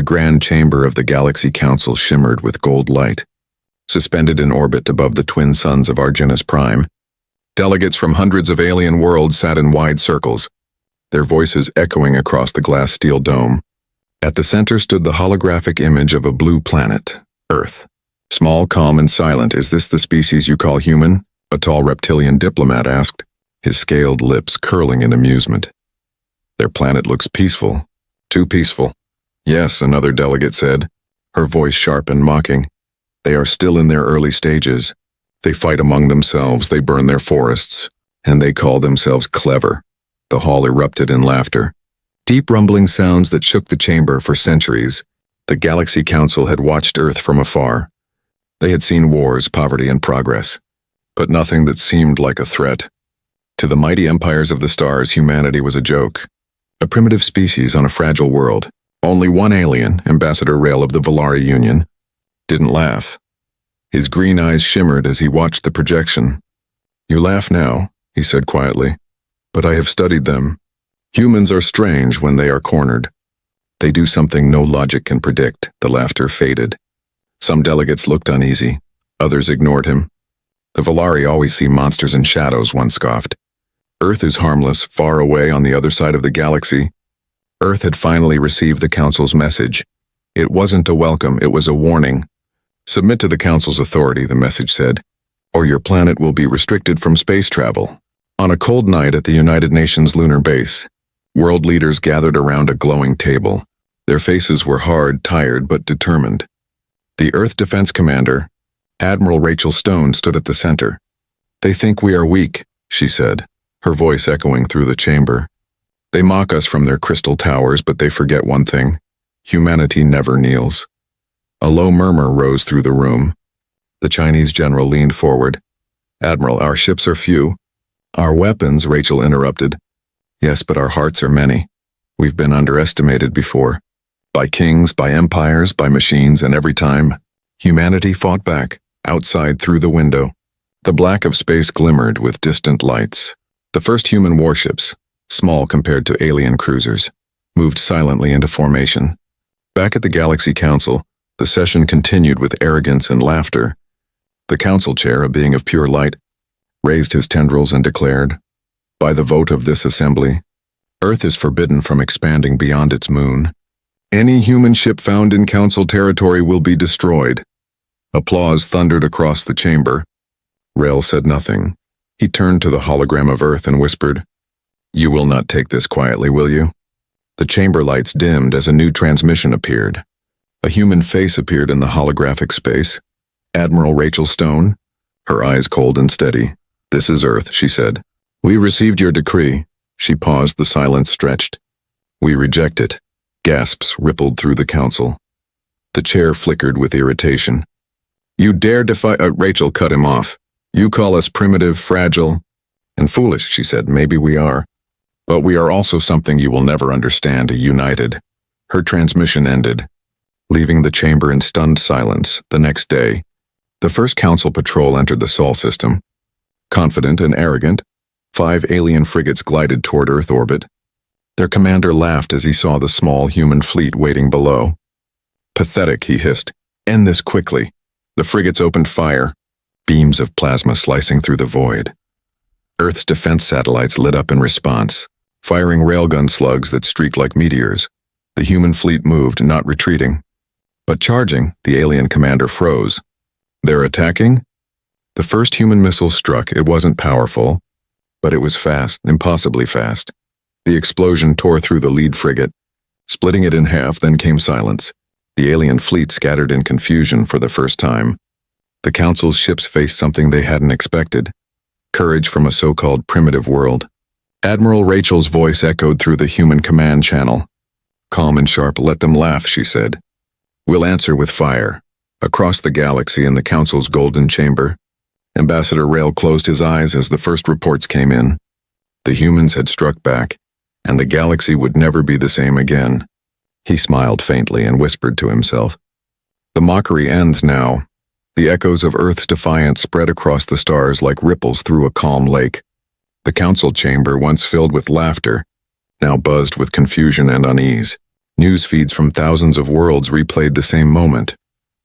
The grand chamber of the Galaxy Council shimmered with gold light. Suspended in orbit above the twin suns of Arginus Prime, delegates from hundreds of alien worlds sat in wide circles, their voices echoing across the glass steel dome. At the center stood the holographic image of a blue planet, Earth. Small, calm, and silent. "Is this the species you call human?" a tall reptilian diplomat asked, his scaled lips curling in amusement. "Their planet looks peaceful. Too peaceful." "Yes," another delegate said, her voice sharp and mocking. "They are still in their early stages. They fight among themselves, they burn their forests, and they call themselves clever." The hall erupted in laughter. Deep rumbling sounds that shook the chamber for centuries. The Galaxy Council had watched Earth from afar. They had seen wars, poverty, and progress, but nothing that seemed like a threat. To the mighty empires of the stars, humanity was a joke, a primitive species on a fragile world. Only one alien, Ambassador Rail of the Valari Union, didn't laugh. His green eyes shimmered as he watched the projection. "You laugh now," he said quietly, "but I have studied them. Humans are strange when they are cornered. They do something no logic can predict." The laughter faded. Some delegates looked uneasy. Others ignored him. "The Valari always see monsters in shadows," one scoffed. "Earth is harmless, far away on the other side of the galaxy." Earth had finally received the Council's message. It wasn't a welcome, it was a warning. "Submit to the Council's authority," the message said, "or your planet will be restricted from space travel." On a cold night at the United Nations lunar base, world leaders gathered around a glowing table. Their faces were hard, tired, but determined. The Earth Defense Commander, Admiral Rachel Stone, stood at the center. "They think we are weak," she said, her voice echoing through the chamber. "They mock us from their crystal towers, but they forget one thing. Humanity never kneels." A low murmur rose through the room. The Chinese general leaned forward. "Admiral, our ships are few." "Our weapons," Rachel interrupted. "Yes, but our hearts are many. We've been underestimated before. By kings, by empires, by machines, and every time, humanity fought back, outside through the window." The black of space glimmered with distant lights. The first human warships, small compared to alien cruisers, moved silently into formation. Back at the Galaxy Council, the session continued with arrogance and laughter. The council chair, a being of pure light, raised his tendrils and declared, "By the vote of this assembly, Earth is forbidden from expanding beyond its moon. Any human ship found in council territory will be destroyed." Applause thundered across the chamber. Rail said nothing. He turned to the hologram of Earth and whispered, "You will not take this quietly, will you?" The chamber lights dimmed as a new transmission appeared. A human face appeared in the holographic space. Admiral Rachel Stone, her eyes cold and steady. "This is Earth," she said. "We received your decree." She paused, the silence stretched. "We reject it." Gasps rippled through the council. The chair flickered with irritation. "You dare defy—" Rachel cut him off. "You call us primitive, fragile, and foolish," she said. "Maybe we are. But we are also something you will never understand, united." Her transmission ended, leaving the chamber in stunned silence. The next day, the first council patrol entered the Sol system. Confident and arrogant, 5 alien frigates glided toward Earth orbit. Their commander laughed as he saw the small human fleet waiting below. "Pathetic," he hissed. "End this quickly." The frigates opened fire, beams of plasma slicing through the void. Earth's defense satellites lit up in response, firing railgun slugs that streaked like meteors. The human fleet moved, not retreating, but charging. The alien commander froze. "They're attacking?" The first human missile struck. It wasn't powerful, but it was fast, impossibly fast. The explosion tore through the lead frigate, splitting it in half. Then came silence. The alien fleet scattered in confusion for the first time. The Council's ships faced something they hadn't expected. Courage from a so-called primitive world. Admiral Rachel's voice echoed through the human command channel. Calm and sharp, "Let them laugh," she said. "We'll answer with fire." Across the galaxy in the Council's golden chamber, Ambassador Rail closed his eyes as the first reports came in. The humans had struck back, and the galaxy would never be the same again. He smiled faintly and whispered to himself, "The mockery ends now." The echoes of Earth's defiance spread across the stars like ripples through a calm lake. The council chamber, once filled with laughter, now buzzed with confusion and unease. News feeds from thousands of worlds replayed the same moment.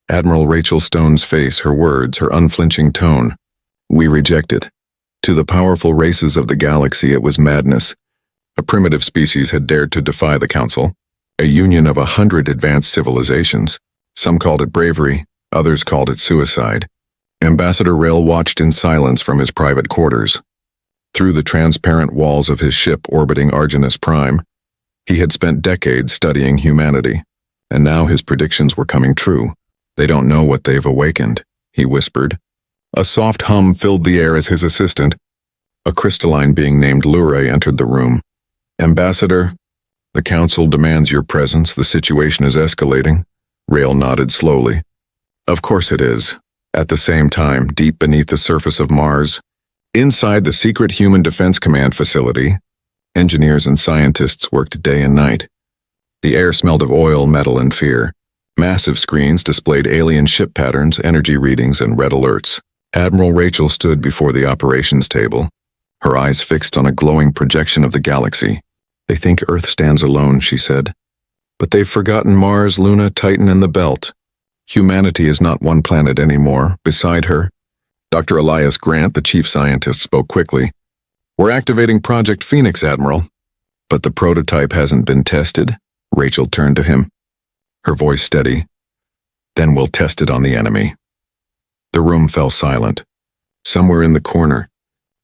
Admiral Rachel Stone's face, her words, her unflinching tone. We reject it. To the powerful races of the galaxy, it was madness. A primitive species had dared to defy the Council, a union of 100 advanced civilizations. Some called it bravery, others called it suicide. Ambassador Rail watched in silence from his private quarters. Through the transparent walls of his ship orbiting Arginus Prime, he had spent decades studying humanity, and now his predictions were coming true. They don't know what they've awakened, he whispered. A soft hum filled the air as his assistant, a crystalline being named Lure, entered the room. Ambassador, the Council demands your presence. The situation is escalating. Rail nodded slowly. Of course it is. At the same time, deep beneath the surface of Mars, inside the secret Human Defense Command facility, engineers and scientists worked day and night. The air smelled of oil, metal, and fear. Massive screens displayed alien ship patterns, energy readings, and red alerts. Admiral Rachel stood before the operations table, her eyes fixed on a glowing projection of the galaxy. They think Earth stands alone, she said. But they've forgotten Mars, Luna, Titan, and the Belt. Humanity is not one planet anymore. Beside her, Dr. Elias Grant, the chief scientist, spoke quickly. We're activating Project Phoenix, Admiral. But the prototype hasn't been tested. Rachel turned to him, her voice steady. Then we'll test it on the enemy. The room fell silent. Somewhere in the corner,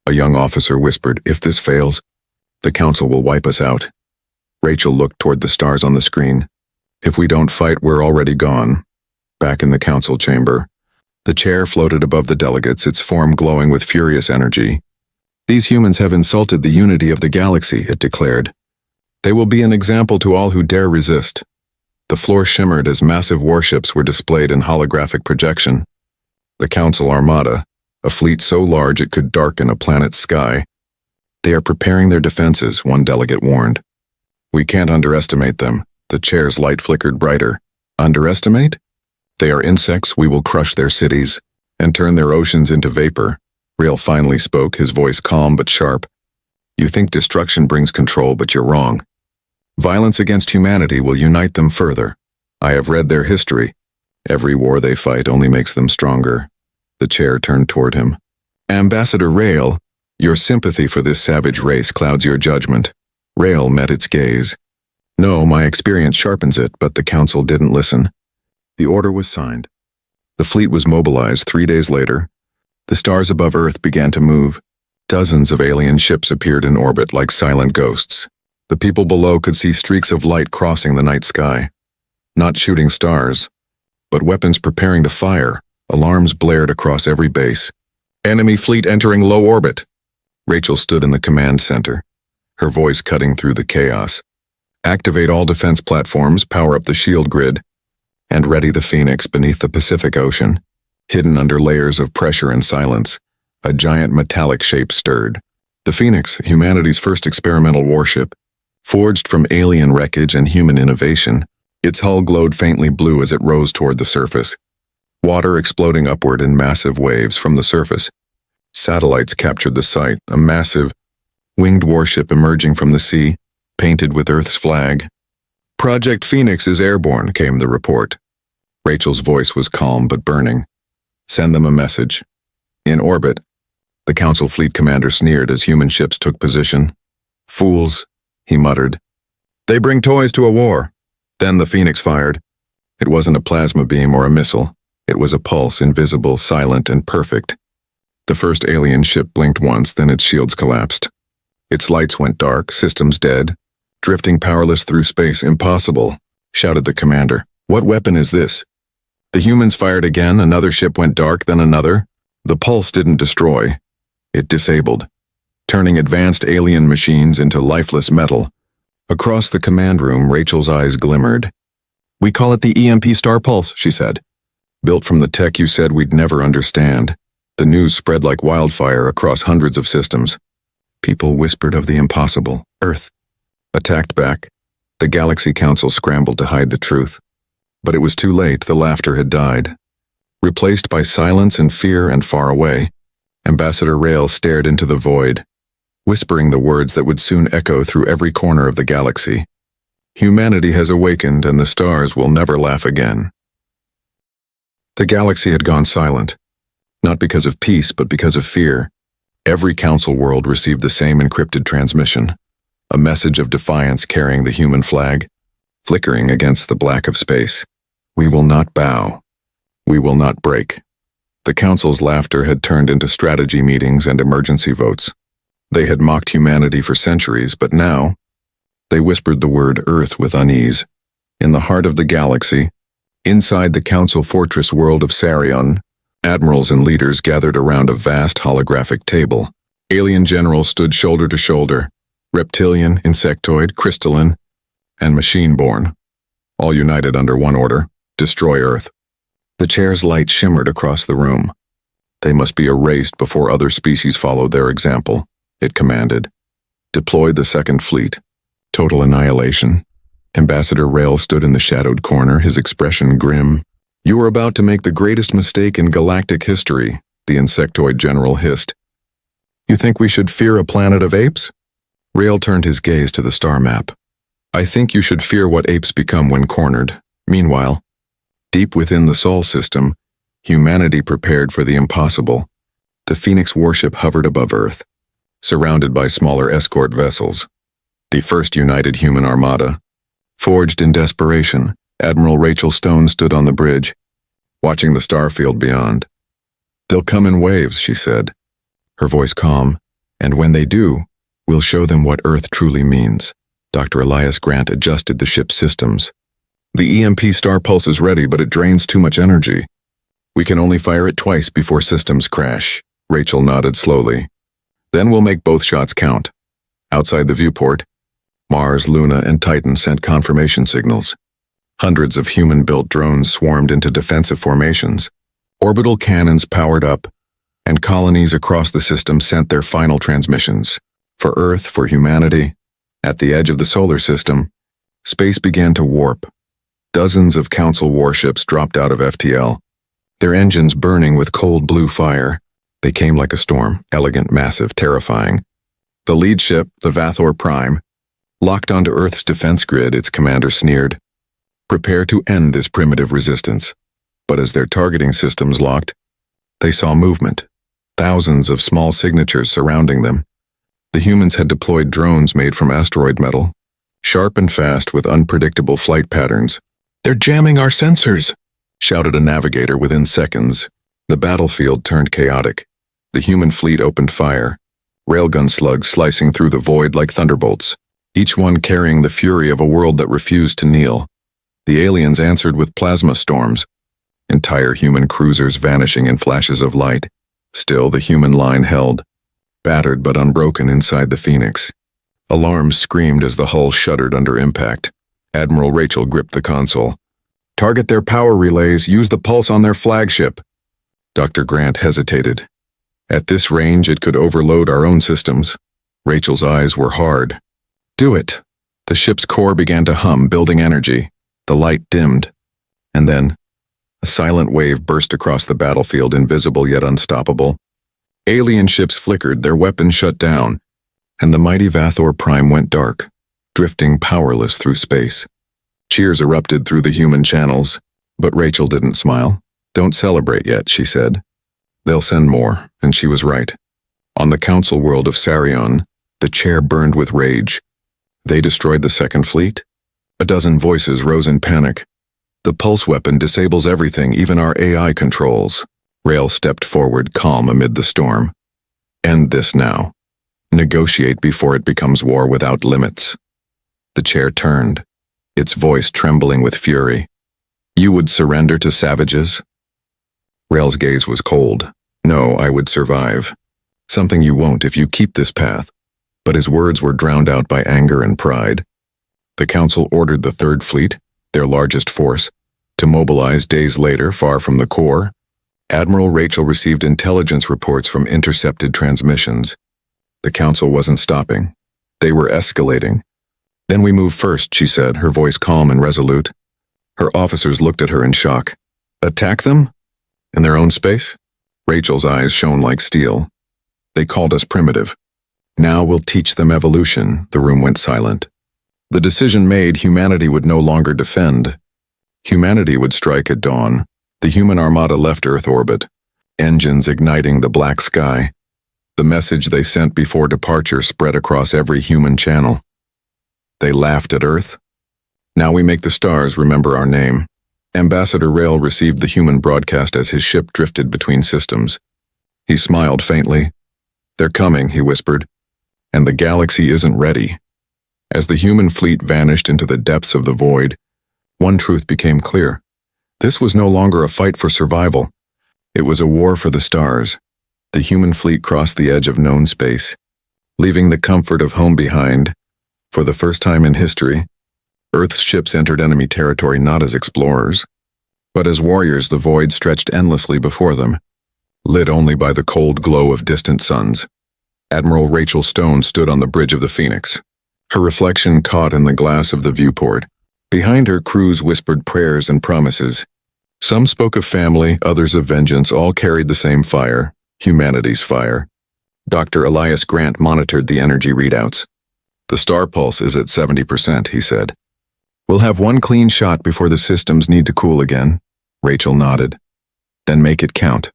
a young officer whispered, if this fails, the Council will wipe us out. Rachel looked toward the stars on the screen. If we don't fight, we're already gone. Back in the Council chamber, the chair floated above the delegates, its form glowing with furious energy. These humans have insulted the unity of the galaxy, it declared. They will be an example to all who dare resist. The floor shimmered as massive warships were displayed in holographic projection. The Council Armada, a fleet so large it could darken a planet's sky. They are preparing their defenses, one delegate warned. We can't underestimate them. The chair's light flickered brighter. Underestimate? They are insects. We will crush their cities and turn their oceans into vapor. Rail finally spoke, his voice calm but sharp. You think destruction brings control, but you're wrong. Violence against humanity will unite them further. I have read their history. Every war they fight only makes them stronger. The chair turned toward him. Ambassador Rail, your sympathy for this savage race clouds your judgment. Rail met its gaze. No, my experience sharpens it, but the Council didn't listen. The order was signed. The fleet was mobilized 3 days later. The stars above Earth began to move. Dozens of alien ships appeared in orbit like silent ghosts. The people below could see streaks of light crossing the night sky. Not shooting stars, but weapons preparing to fire. Alarms blared across every base. Enemy fleet entering low orbit. Rachel stood in the command center, her voice cutting through the chaos. Activate all defense platforms, power up the shield grid, and ready the Phoenix beneath the Pacific Ocean. Hidden under layers of pressure and silence, a giant metallic shape stirred. The Phoenix, humanity's first experimental warship, forged from alien wreckage and human innovation, its hull glowed faintly blue as it rose toward the surface. Water exploding upward in massive waves from the surface. Satellites captured the sight, a massive, winged warship emerging from the sea, painted with Earth's flag. Project Phoenix is airborne, came the report. Rachel's voice was calm but burning. Send them a message. In orbit, the Council fleet commander sneered as human ships took position. Fools, he muttered. They bring toys to a war. Then the Phoenix fired. It wasn't a plasma beam or a missile. It was a pulse, invisible, silent, and perfect. The first alien ship blinked once, then its shields collapsed. Its lights went dark, systems dead. Drifting powerless through space, impossible, shouted the commander. What weapon is this? The humans fired again, another ship went dark, then another. The pulse didn't destroy. It disabled, turning advanced alien machines into lifeless metal. Across the command room, Rachel's eyes glimmered. We call it the EMP Star Pulse, she said. Built from the tech you said we'd never understand. The news spread like wildfire across hundreds of systems. People whispered of the impossible. Earth attacked back. The Galaxy Council scrambled to hide the truth. But it was too late, the laughter had died. Replaced by silence and fear and far away, Ambassador Rail stared into the void, whispering the words that would soon echo through every corner of the galaxy. Humanity has awakened and the stars will never laugh again. The galaxy had gone silent, not because of peace but because of fear. Every council world received the same encrypted transmission, a message of defiance carrying the human flag, flickering against the black of space. We will not bow. We will not break. The council's laughter had turned into strategy meetings and emergency votes. They had mocked humanity for centuries, but now, they whispered the word Earth with unease. In the heart of the galaxy, inside the council fortress world of Sarion, admirals and leaders gathered around a vast holographic table. Alien generals stood shoulder to shoulder, reptilian, insectoid, crystalline, and machine-born, all united under one order: destroy Earth. The chair's light shimmered across the room. They must be erased before other species followed their example, it commanded. Deploy the Second Fleet. Total annihilation. Ambassador Rail stood in the shadowed corner, his expression grim. You are about to make the greatest mistake in galactic history, the insectoid general hissed. You think we should fear a planet of apes? Rail turned his gaze to the star map. I think you should fear what apes become when cornered. Meanwhile, deep within the Sol system, humanity prepared for the impossible. The Phoenix warship hovered above Earth, surrounded by smaller escort vessels. The first united human armada. Forged in desperation, Admiral Rachel Stone stood on the bridge, watching the starfield beyond. They'll come in waves, she said, her voice calm, and when they do, we'll show them what Earth truly means. Dr. Elias Grant adjusted the ship's systems. The EMP star pulse is ready, but it drains too much energy. We can only fire it twice before systems crash. Rachel nodded slowly. Then we'll make both shots count. Outside the viewport, Mars, Luna, and Titan sent confirmation signals. Hundreds of human-built drones swarmed into defensive formations. Orbital cannons powered up, and colonies across the system sent their final transmissions. For Earth, for humanity, at the edge of the solar system, space began to warp. Dozens of Council warships dropped out of FTL, their engines burning with cold blue fire. They came like a storm, elegant, massive, terrifying. The lead ship, the Vathor Prime, locked onto Earth's defense grid, its commander sneered. Prepare to end this primitive resistance. But as their targeting systems locked, they saw movement. Thousands of small signatures surrounding them. The humans had deployed drones made from asteroid metal, sharp and fast with unpredictable flight patterns. They're jamming our sensors, shouted a navigator within seconds. The battlefield turned chaotic. The human fleet opened fire, railgun slugs slicing through the void like thunderbolts, each one carrying the fury of a world that refused to kneel. The aliens answered with plasma storms, entire human cruisers vanishing in flashes of light. Still, the human line held, battered but unbroken inside the Phoenix. Alarms screamed as the hull shuddered under impact. Admiral Rachel gripped the console. Target their power relays, use the pulse on their flagship. Dr. Grant hesitated. At this range, it could overload our own systems. Rachel's eyes were hard. Do it. The ship's core began to hum, building energy. The light dimmed. And then, a silent wave burst across the battlefield, invisible yet unstoppable. Alien ships flickered, their weapons shut down, and the mighty Vathor Prime went dark, drifting powerless through space. Cheers erupted through the human channels, but Rachel didn't smile. Don't celebrate yet, she said. They'll send more, and she was right. On the council world of Sarion, the chair burned with rage. They destroyed the Second Fleet? A dozen voices rose in panic. The pulse weapon disables everything, even our AI controls. Rail stepped forward, calm amid the storm. End this now. Negotiate before it becomes war without limits. The chair turned, its voice trembling with fury. You would surrender to savages? Rail's gaze was cold. No, I would survive. Something you won't if you keep this path. But his words were drowned out by anger and pride. The Council ordered the Third Fleet, their largest force, to mobilize days later, far from the core. Admiral Rachel received intelligence reports from intercepted transmissions. The Council wasn't stopping. They were escalating. Then we move first, she said, her voice calm and resolute. Her officers looked at her in shock. Attack them? In their own space? Rachel's eyes shone like steel. They called us primitive. Now we'll teach them evolution. The room went silent. The decision made, humanity would no longer defend. Humanity would strike at dawn. The human armada left Earth orbit, engines igniting the black sky. The message they sent before departure spread across every human channel. They laughed at Earth. Now we make the stars remember our name. Ambassador Rail received the human broadcast as his ship drifted between systems. He smiled faintly. "They're coming," he whispered, "and the galaxy isn't ready." As the human fleet vanished into the depths of the void, one truth became clear. This was no longer a fight for survival. It was a war for the stars. The human fleet crossed the edge of known space, leaving the comfort of home behind. For the first time in history, Earth's ships entered enemy territory not as explorers, but as warriors. The void stretched endlessly before them, lit only by the cold glow of distant suns. Admiral Rachel Stone stood on the bridge of the Phoenix, her reflection caught in the glass of the viewport. Behind her, crews whispered prayers and promises. Some spoke of family, others of vengeance. All carried the same fire, humanity's fire. Dr. Elias Grant monitored the energy readouts. "The star pulse is at 70%, he said. "We'll have one clean shot before the systems need to cool again." Rachel nodded. "Then make it count."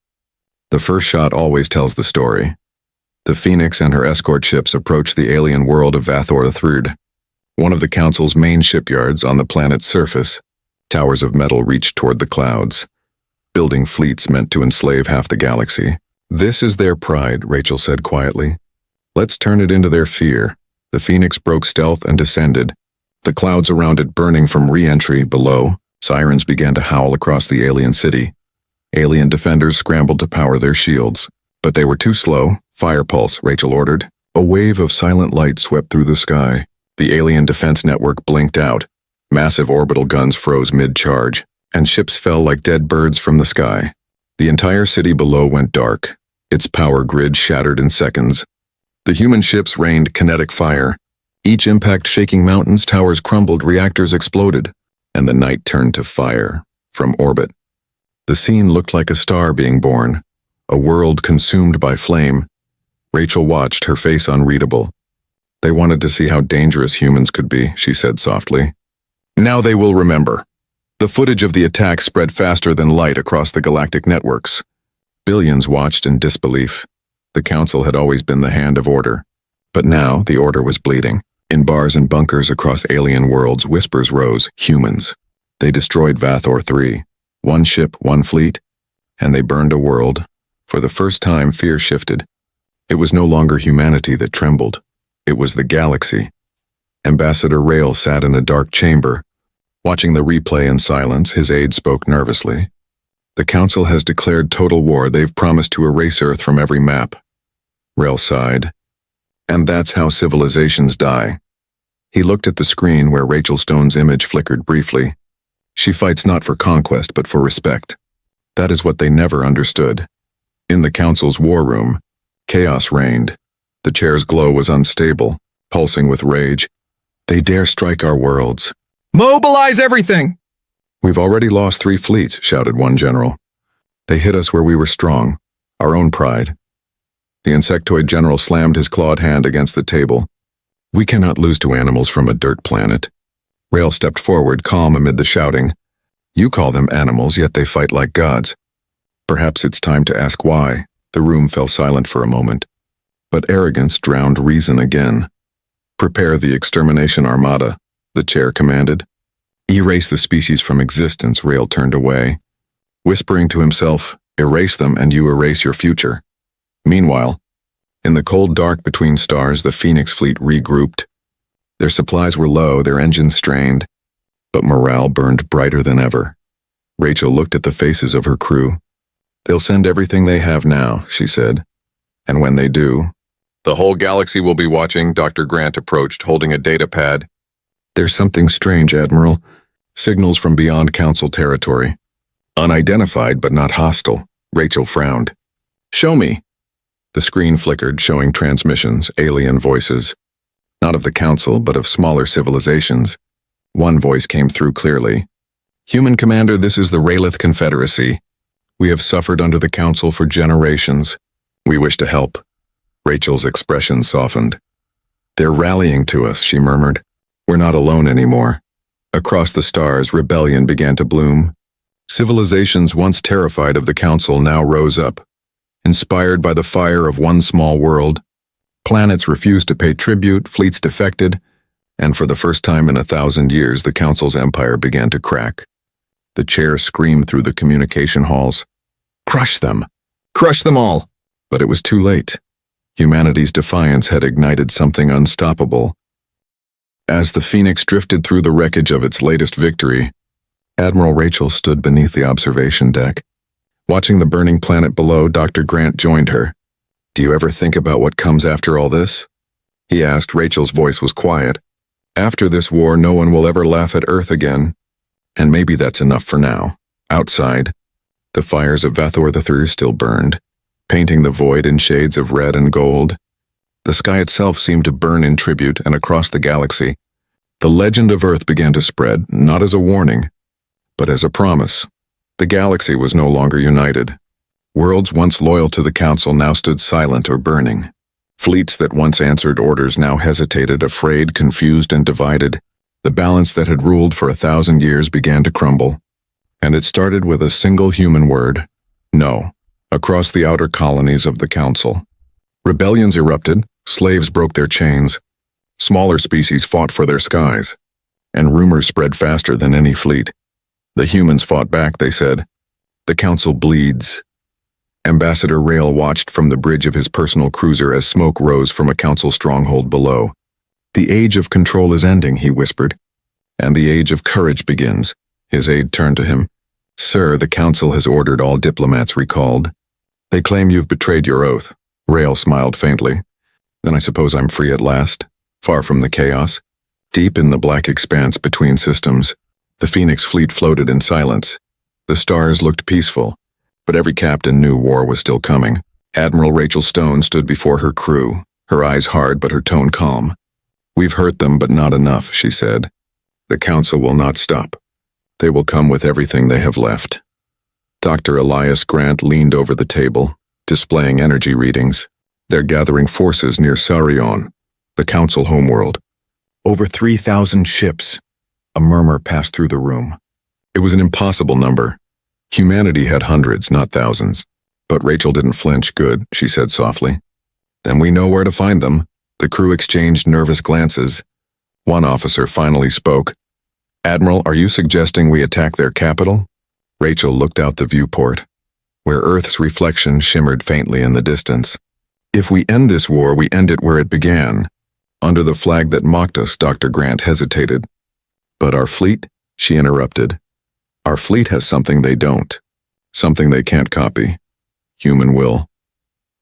The first shot always tells the story. The Phoenix and her escort ships approached the alien world of Vathor III, one of the Council's main shipyards on the planet's surface. Towers of metal reached toward the clouds, building fleets meant to enslave half the galaxy. "This is their pride," Rachel said quietly. "Let's turn it into their fear." The Phoenix broke stealth and descended, the clouds around it burning from re-entry. Below, sirens began to howl across the alien city. Alien defenders scrambled to power their shields, but they were too slow. "Fire pulse," Rachel ordered. A wave of silent light swept through the sky. The alien defense network blinked out. Massive orbital guns froze mid-charge, and ships fell like dead birds from the sky. The entire city below went dark, its power grid shattered in seconds. The human ships rained kinetic fire. Each impact shaking mountains, towers crumbled, reactors exploded, and the night turned to fire from orbit. The scene looked like a star being born, a world consumed by flame. Rachel watched, her face unreadable. "They wanted to see how dangerous humans could be," she said softly. "Now they will remember." The footage of the attack spread faster than light across the galactic networks. Billions watched in disbelief. The Council had always been the hand of order, but now the order was bleeding. In bars and bunkers across alien worlds, whispers rose. Humans. They destroyed Vathor III. One ship, one fleet, and they burned a world. For the first time, fear shifted. It was no longer humanity that trembled. It was the galaxy. Ambassador Rail sat in a dark chamber, watching the replay in silence. His aide spoke nervously. "The Council has declared total war. They've promised to erase Earth from every map." Rail sighed. "And that's how civilizations die." He looked at the screen where Rachel Stone's image flickered briefly. She fights not for conquest but for respect. That is what they never understood. In the Council's war room, chaos reigned. The chair's glow was unstable, pulsing with rage. "They dare strike our worlds." "Mobilize everything!" "We've already lost 3 fleets," shouted one general. "They hit us where we were strong, our own pride." The insectoid general slammed his clawed hand against the table. "We cannot lose to animals from a dirt planet." Rail stepped forward, calm amid the shouting. "You call them animals, yet they fight like gods. Perhaps it's time to ask why." The room fell silent for a moment, but arrogance drowned reason again. "Prepare the extermination armada," the chair commanded. "Erase the species from existence." Rail turned away, whispering to himself, "Erase them and you erase your future." Meanwhile, in the cold dark between stars, the Phoenix fleet regrouped. Their supplies were low, their engines strained, but morale burned brighter than ever. Rachel looked at the faces of her crew. "They'll send everything they have now," she said. "And when they do, the whole galaxy will be watching." Dr. Grant approached, holding a data pad. "There's something strange, Admiral. Signals from beyond Council territory. Unidentified but not hostile." Rachel frowned. "Show me." The screen flickered, showing transmissions, alien voices. Not of the Council, but of smaller civilizations. One voice came through clearly. "Human Commander, this is the Rayleigh Confederacy. We have suffered under the Council for generations. We wish to help." Rachel's expression softened. "They're rallying to us," she murmured. We're not alone anymore. Across the stars, rebellion began to bloom. Civilizations once terrified of the Council now rose up. Inspired by the fire of one small world, planets refused to pay tribute, fleets defected, and for the first time in 1,000 years, the Council's empire began to crack. The chair screamed through the communication halls. Crush them! Crush them all! But it was too late. Humanity's defiance had ignited something unstoppable. As the Phoenix drifted through the wreckage of its latest victory, Admiral Rachel stood beneath the observation deck. Watching the burning planet below, Dr. Grant joined her. "Do you ever think about what comes after all this?" he asked. Rachel's voice was quiet. "After this war, no one will ever laugh at Earth again. And maybe that's enough for now." Outside, the fires of Vathor the Third still burned, painting the void in shades of red and gold. The sky itself seemed to burn in tribute, and across the galaxy, the legend of Earth began to spread, not as a warning, but as a promise. The galaxy was no longer united. Worlds once loyal to the Council now stood silent or burning. Fleets that once answered orders now hesitated, afraid, confused, and divided. The balance that had ruled for 1,000 years began to crumble. And it started with a single human word: no. Across the outer colonies of the Council, rebellions erupted, slaves broke their chains, smaller species fought for their skies, and rumors spread faster than any fleet. The humans fought back, they said. "The Council bleeds." Ambassador Rail watched from the bridge of his personal cruiser as smoke rose from a Council stronghold below. "The age of control is ending," he whispered. "And the age of courage begins." His aide turned to him. "Sir, the Council has ordered all diplomats recalled. They claim you've betrayed your oath." Rail smiled faintly. "Then I suppose I'm free at last, far from the chaos." Deep in the black expanse between systems, the Phoenix fleet floated in silence. The stars looked peaceful, but every captain knew war was still coming. Admiral Rachel Stone stood before her crew, her eyes hard but her tone calm. "We've hurt them, but not enough," she said. "The Council will not stop. They will come with everything they have left." Dr. Elias Grant leaned over the table, displaying energy readings. "They're gathering forces near Sarion, the Council homeworld. Over 3,000 ships." A murmur passed through the room. It was an impossible number. Humanity had hundreds, not thousands. But Rachel didn't flinch. "Good," she said softly. "Then we know where to find them." The crew exchanged nervous glances. One officer finally spoke. "Admiral, are you suggesting we attack their capital?" Rachel looked out the viewport, where Earth's reflection shimmered faintly in the distance. "If we end this war, we end it where it began. Under the flag that mocked us." Dr. Grant hesitated. "But our fleet?" she interrupted. "Our fleet has something they don't. Something they can't copy. Human will."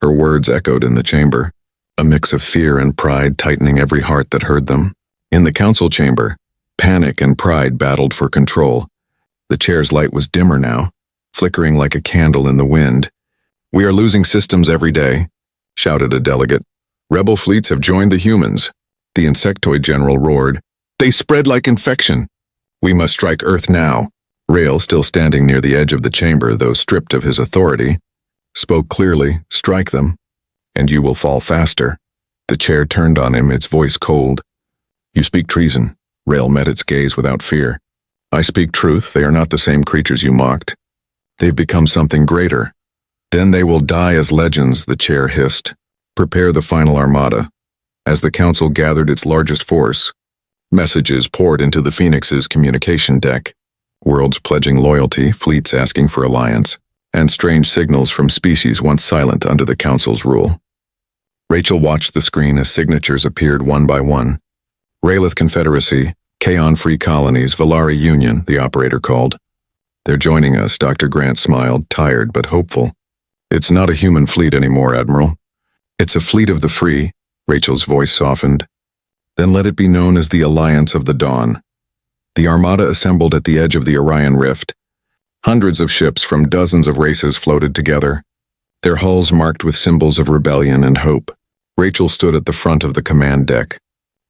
Her words echoed in the chamber, a mix of fear and pride tightening every heart that heard them. In the Council chamber, panic and pride battled for control. The chair's light was dimmer now, flickering like a candle in the wind. "We are losing systems every day," shouted a delegate. "Rebel fleets have joined the humans." The insectoid general roared. "They spread like infection. We must strike Earth now." Rail, still standing near the edge of the chamber, though stripped of his authority, spoke clearly. "Strike them, and you will fall faster." The chair turned on him, its voice cold. "You speak treason." Rail met its gaze without fear. "I speak truth. They are not the same creatures you mocked. They've become something greater. Then they will die as legends," the chair hissed. "Prepare the final armada." As the Council gathered its largest force, messages poured into the Phoenix's communication deck. Worlds pledging loyalty, fleets asking for alliance, and strange signals from species once silent under the Council's rule. Rachel watched the screen as signatures appeared one by one. Raelith Confederacy, Kaon Free Colonies, Valari Union, the operator called. "They're joining us," Dr. Grant smiled, tired but hopeful. "It's not a human fleet anymore, Admiral. It's a fleet of the free." Rachel's voice softened. "Then let it be known as the Alliance of the Dawn." The armada assembled at the edge of the Orion Rift. Hundreds of ships from dozens of races floated together, their hulls marked with symbols of rebellion and hope. Rachel stood at the front of the command deck.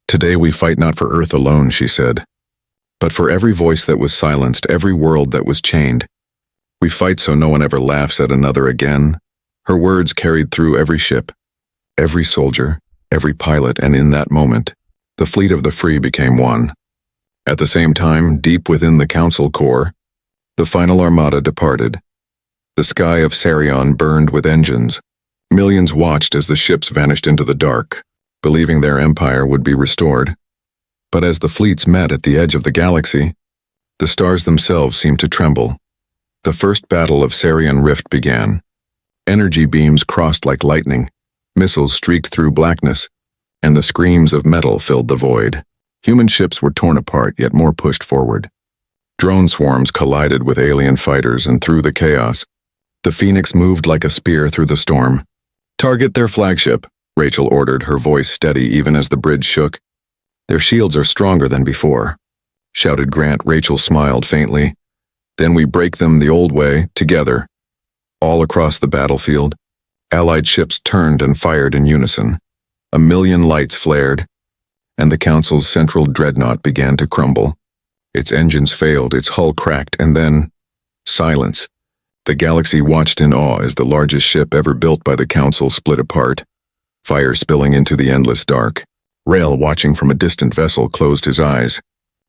"Today we fight not for Earth alone," she said, "but for every voice that was silenced, every world that was chained. We fight so no one ever laughs at another again." Her words carried through every ship, every soldier, every pilot, and in that moment, The fleet of the free became one. At the same time, deep within the Council core, the final armada departed. The sky of Sarion burned with engines. Millions watched as the ships vanished into the dark, believing their empire would be restored. But as the fleets met at the edge of the galaxy, the stars themselves seemed to tremble. The first battle of Sarion Rift began. Energy beams crossed like lightning, missiles streaked through blackness, and the screams of metal filled the void. Human ships were torn apart, yet more pushed forward. Drone swarms collided with alien fighters, and through the chaos, the Phoenix moved like a spear through the storm. "Target their flagship," Rachel ordered, her voice steady even as the bridge shook. "Their shields are stronger than before," shouted Grant. Rachel smiled faintly. "Then we break them the old way, together." All across the battlefield, Allied ships turned and fired in unison. 1,000,000 lights flared, and the Council's central dreadnought began to crumble. Its engines failed, its hull cracked, and then silence. The galaxy watched in awe as the largest ship ever built by the Council split apart, fire spilling into the endless dark. Rael, watching from a distant vessel, closed his eyes.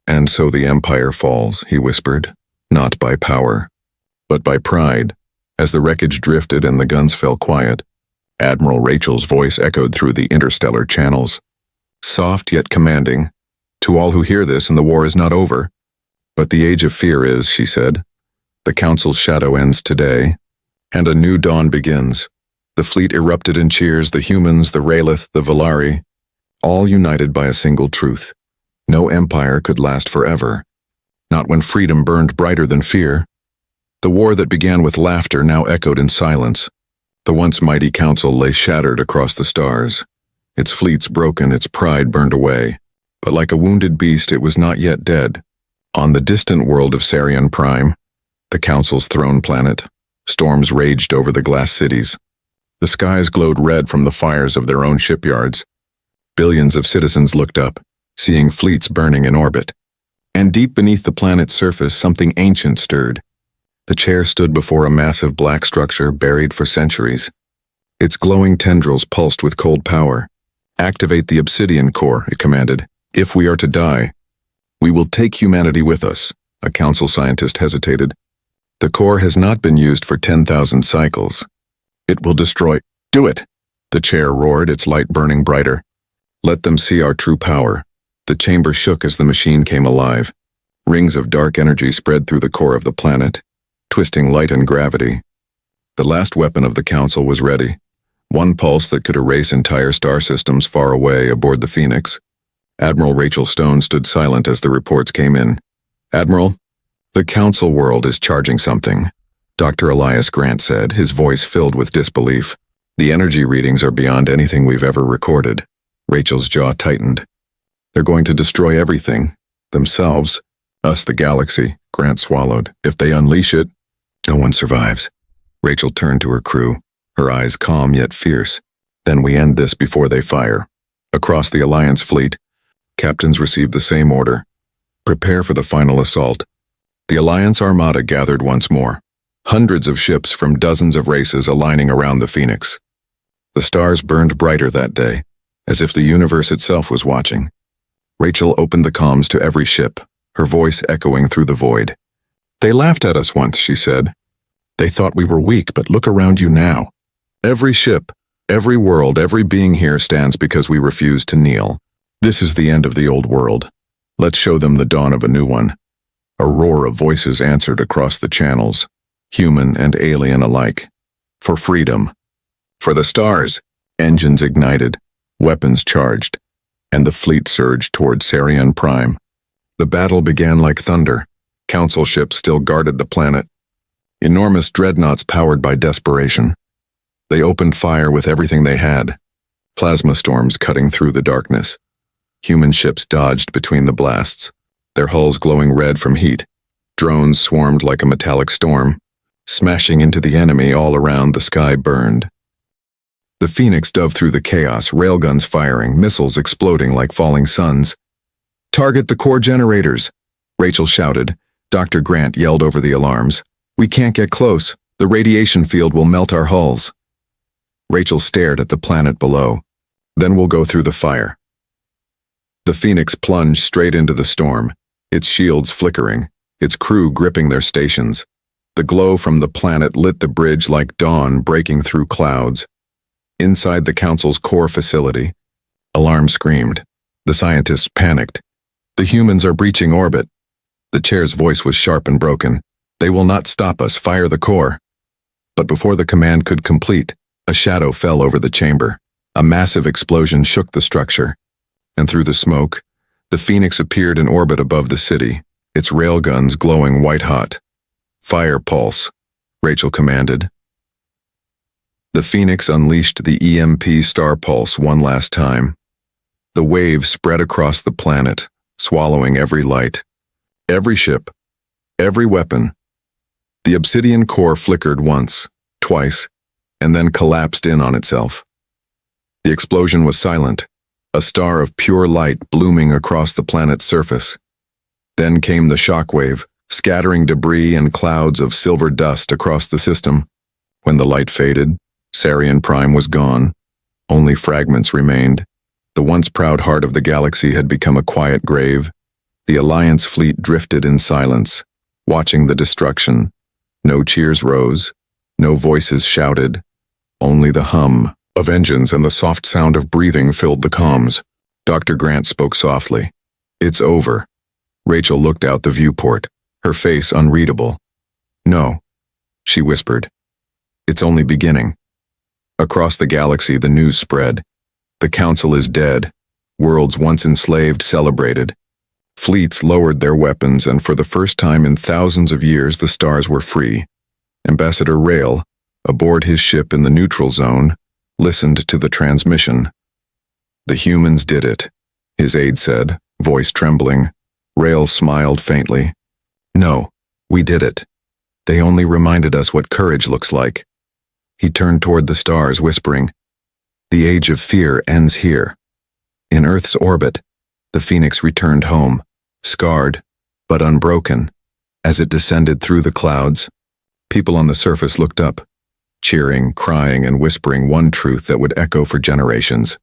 "And so the Empire falls," he whispered, "not by power, but by pride." As the wreckage drifted and the guns fell quiet, Admiral Rachel's voice echoed through the interstellar channels. Soft yet commanding. "To all who hear this, and the war is not over. But the age of fear is," she said. "The Council's shadow ends today, and a new dawn begins." The fleet erupted in cheers, the humans, the Raelith, the Valari, all united by a single truth. No empire could last forever. Not when freedom burned brighter than fear. The war that began with laughter now echoed in silence. The once mighty Council lay shattered across the stars. Its fleets broken, its pride burned away. But like a wounded beast, it was not yet dead. On the distant world of Sarion Prime, the Council's throne planet, storms raged over the glass cities. The skies glowed red from the fires of their own shipyards. Billions of citizens looked up, seeing fleets burning in orbit. And deep beneath the planet's surface, something ancient stirred. The chair stood before a massive black structure buried for centuries. Its glowing tendrils pulsed with cold power. "Activate the obsidian core," it commanded. "If we are to die, we will take humanity with us." A Council scientist hesitated. "The core has not been used for 10,000 cycles. It will destroy—" "Do it!" The chair roared, its light burning brighter. "Let them see our true power." The chamber shook as the machine came alive. Rings of dark energy spread through the core of the planet, twisting light and gravity. The last weapon of the Council was ready. One pulse that could erase entire star systems far away aboard the Phoenix. Admiral Rachel Stone stood silent as the reports came in. "Admiral, the Council world is charging something," Dr. Elias Grant said, his voice filled with disbelief. "The energy readings are beyond anything we've ever recorded." Rachel's jaw tightened. "They're going to destroy everything. Themselves. Us, the galaxy," Grant swallowed. "If they unleash it, no one survives." Rachel turned to her crew, her eyes calm yet fierce. "Then we end this before they fire." Across the Alliance fleet, captains received the same order. Prepare for the final assault. The Alliance armada gathered once more. Hundreds of ships from dozens of races aligning around the Phoenix. The stars burned brighter that day, as if the universe itself was watching. Rachel opened the comms to every ship, her voice echoing through the void. "They laughed at us once," she said. "They thought we were weak, but look around you now. Every ship, every world, every being here stands because we refuse to kneel. This is the end of the old world. Let's show them the dawn of a new one." A roar of voices answered across the channels, human and alien alike. "For freedom. For the stars." Engines ignited, weapons charged, and the fleet surged toward Sarion Prime. The battle began like thunder. Council ships still guarded the planet. Enormous dreadnoughts powered by desperation. They opened fire with everything they had. Plasma storms cutting through the darkness. Human ships dodged between the blasts, their hulls glowing red from heat. Drones swarmed like a metallic storm, smashing into the enemy. All around, the sky burned. The Phoenix dove through the chaos, railguns firing, missiles exploding like falling suns. "Target the core generators," Rachel shouted. Dr. Grant yelled over the alarms. "We can't get close. The radiation field will melt our hulls." Rachel stared at the planet below. "Then we'll go through the fire." The Phoenix plunged straight into the storm, its shields flickering, its crew gripping their stations. The glow from the planet lit the bridge like dawn breaking through clouds. Inside the Council's core facility, alarm screamed. The scientists panicked. The humans are breaching orbit. The chair's voice was sharp and broken. They will not stop us, fire the core. But before the command could complete, a shadow fell over the chamber. A massive explosion shook the structure. And through the smoke, the Phoenix appeared in orbit above the city, its railguns glowing white-hot. Fire pulse, Rachel commanded. The Phoenix unleashed the EMP star pulse one last time. The wave spread across the planet, swallowing every light, every ship, every weapon. The obsidian core flickered once, twice, and then collapsed in on itself. The explosion was silent, a star of pure light blooming across the planet's surface. Then came the shockwave, scattering debris and clouds of silver dust across the system. When the light faded, Sarian Prime was gone. Only fragments remained. The once proud heart of the galaxy had become a quiet grave. The Alliance fleet drifted in silence, watching the destruction. No cheers rose, no voices shouted. Only the hum of engines and the soft sound of breathing filled the comms. Dr. Grant spoke softly. "It's over." Rachel looked out the viewport, her face unreadable. "No," she whispered. "It's only beginning." Across the galaxy, the news spread. The Council is dead. Worlds once enslaved celebrated. Fleets lowered their weapons, and for the first time in thousands of years, the stars were free. Ambassador Rail, aboard his ship in the neutral zone, listened to the transmission. "The humans did it," his aide said, voice trembling. Rail smiled faintly. "No, we did it. They only reminded us what courage looks like." He turned toward the stars, whispering, "The age of fear ends here." In Earth's orbit, the Phoenix returned home, scarred, but unbroken. As it descended through the clouds, people on the surface looked up, cheering, crying, and whispering one truth that would echo for generations.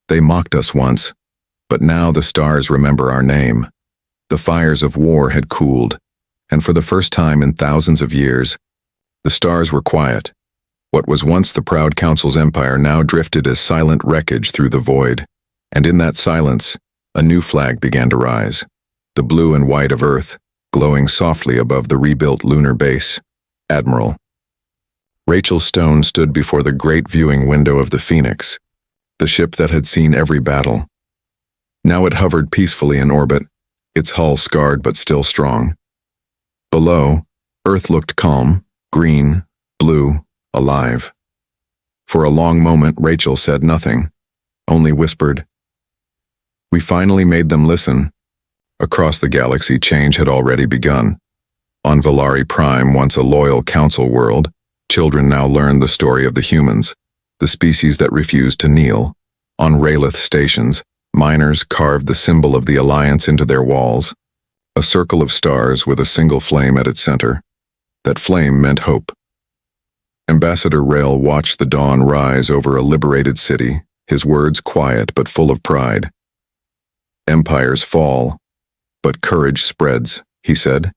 "They mocked us once, but now the stars remember our name." The fires of war had cooled, and for the first time in thousands of years, the stars were quiet. What was once the proud Council's empire now drifted as silent wreckage through the void. And in that silence, a new flag began to rise, the blue and white of Earth, glowing softly above the rebuilt lunar base. Admiral. Rachel Stone stood before the great viewing window of the Phoenix, the ship that had seen every battle. Now it hovered peacefully in orbit, its hull scarred but still strong. Below, Earth looked calm, green, blue, alive. For a long moment, Rachel said nothing, only whispered, "We finally made them listen." Across the galaxy, change had already begun. On Valari Prime, once a loyal Council world, children now learned the story of the humans, the species that refused to kneel. On Raylith stations, miners carved the symbol of the Alliance into their walls, a circle of stars with a single flame at its center. That flame meant hope. Ambassador Rail watched the dawn rise over a liberated city, his words quiet but full of pride. "Empires fall, but courage spreads," he said,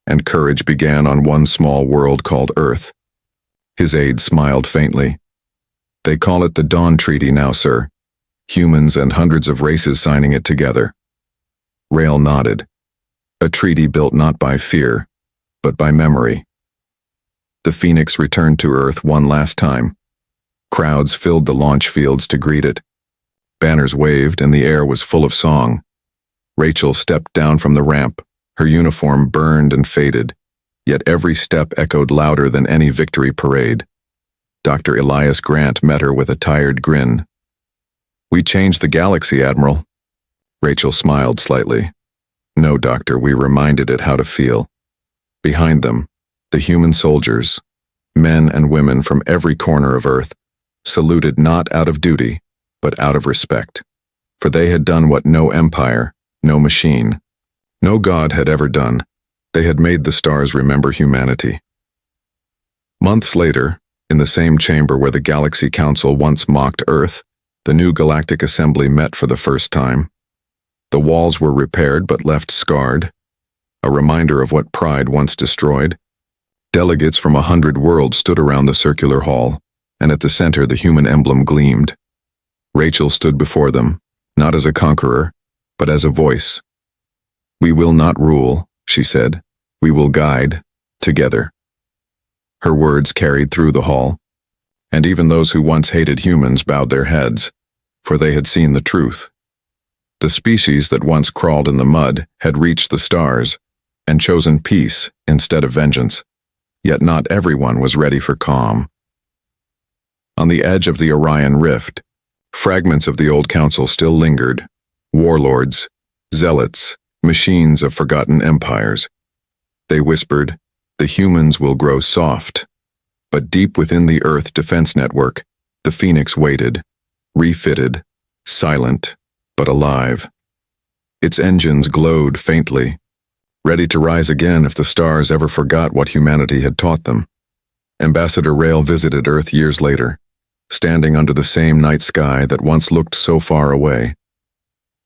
and courage began on one small world called Earth. His aide smiled faintly. "They call it the Dawn Treaty now, sir. Humans and hundreds of races signing it together." Rail nodded. A treaty built not by fear, but by memory. The Phoenix returned to Earth one last time. Crowds filled the launch fields to greet it. Banners waved and the air was full of song. Rachel stepped down from the ramp, her uniform burned and faded, yet every step echoed louder than any victory parade. Dr. Elias Grant met her with a tired grin. "We changed the galaxy, Admiral." Rachel smiled slightly. "No, Doctor, we reminded it how to feel." Behind them, the human soldiers, men and women from every corner of Earth, saluted not out of duty, but out of respect. For they had done what no empire, no machine, no god had ever done. They had made the stars remember humanity. Months later, in the same chamber where the Galaxy Council once mocked Earth, the new Galactic Assembly met for the first time. The walls were repaired but left scarred, a reminder of what pride once destroyed. Delegates from 100 worlds stood around the circular hall, and at the center the human emblem gleamed. Rachel stood before them, not as a conqueror, but as a voice. "We will not rule," she said. "We will guide, together." Her words carried through the hall, and even those who once hated humans bowed their heads, for they had seen the truth. The species that once crawled in the mud had reached the stars and chosen peace instead of vengeance, yet not everyone was ready for calm. On the edge of the Orion Rift, fragments of the old council still lingered, warlords, zealots, machines of forgotten empires. They whispered, "The humans will grow soft." But deep within the Earth defense network, the Phoenix waited, refitted, silent, but alive. Its engines glowed faintly, ready to rise again if the stars ever forgot what humanity had taught them. Ambassador Rail visited Earth years later, standing under the same night sky that once looked so far away.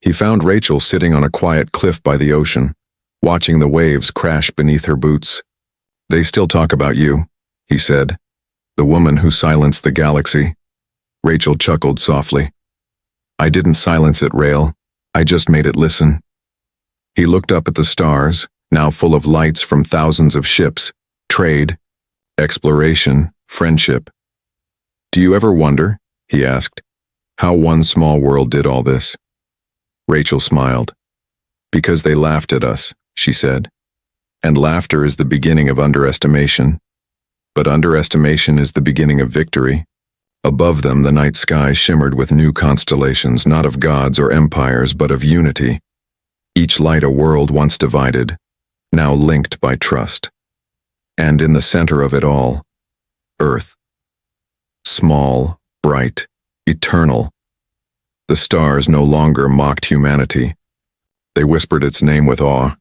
He found Rachel sitting on a quiet cliff by the ocean, watching the waves crash beneath her boots. "They still talk about you," he said. "The woman who silenced the galaxy." Rachel chuckled softly. "I didn't silence it, Rail. I just made it listen." He looked up at the stars, now full of lights from thousands of ships, trade, exploration, friendship. "Do you ever wonder," he asked, "how one small world did all this?" Rachel smiled. "Because they laughed at us," she said. "And laughter is the beginning of underestimation. But underestimation is the beginning of victory." Above them, the night sky shimmered with new constellations, not of gods or empires, but of unity. Each light a world once divided, now linked by trust. And in the center of it all, Earth. Small, bright, eternal. The stars no longer mocked humanity. They whispered its name with awe.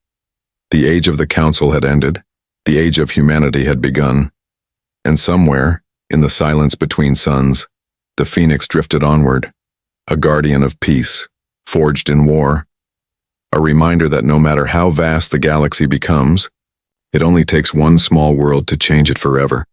The age of the council had ended. The age of humanity had begun. And somewhere, in the silence between suns, the Phoenix drifted onward, a guardian of peace, forged in war. A reminder that no matter how vast the galaxy becomes, it only takes one small world to change it forever.